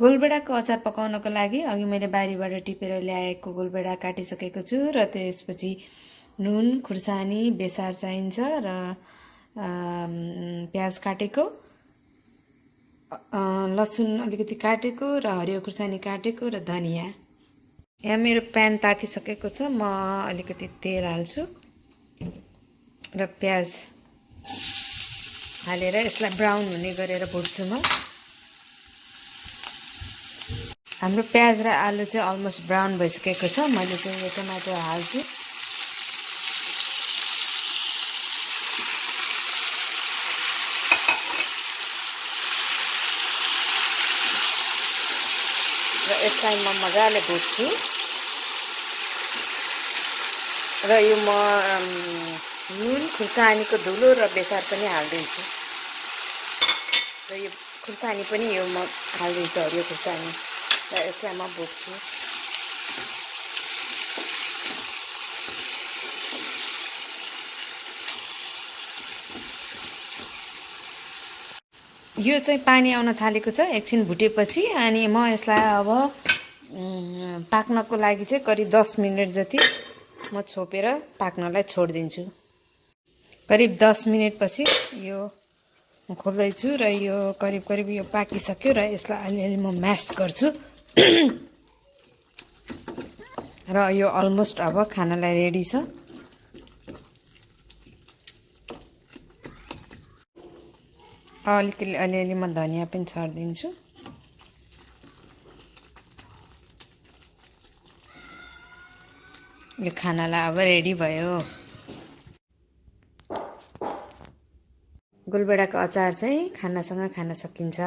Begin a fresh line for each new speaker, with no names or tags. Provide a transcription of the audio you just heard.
गोलभेडाको अचार पकाउनको लागि अघि मैले बारीबाट टिपेर ल्याएको गोलभेडा काटिसकेको छु र त्यसपछि नुन, खुर्सानी, बेसार चाहिन्छ र प्याज काटेको, लसुन अलिकति काटेको र हरियो खुर्सानी काटेको र धनियाँ। यहाँ मेरो प्यान तातिसकेको छ। म अलिकति तेल हाल्छु र प्याज हालेर यसलाई ब्राउन हुने गरेर भुट्छु म। हाम्रो प्याज र आलु चाहिँ अलमोस्ट ब्राउन भइसकेको छ। मैले चाहिँ यो टमाटर हाल्छु। र यसलाई म मजाले भुट्छु र यो म नुन, खुर्सानीको धुलो र बेसार पनि हाल्दिन्छु र यो खुर्सानी पनि यो म हाल्दिन्छु, हरियो खुर्सानी, र यसलाई म भुट्छु। यो चाहिँ पानी आउन थालेको छ एकछिन भुटेपछि, अनि म यसलाई अब पाक्नको लागि चाहिँ करिब 10 मिनट जति म छोपेर पाक्नलाई छोडिदिन्छु। करिब 10 मिनटपछि यो म खोल्दैछु र यो करिब यो पाकिसक्यो र यसलाई अलिअलि म म्यास गर्छु र यो अलमोस्ट अब खानलाई रेडी छ। अलिअलि म धनियाँ पनि छर्दिन्छु। यो खानालाई अब रेडी भयो। गोलभेडाको अचार चाहिँ खानासँग खान सकिन्छ।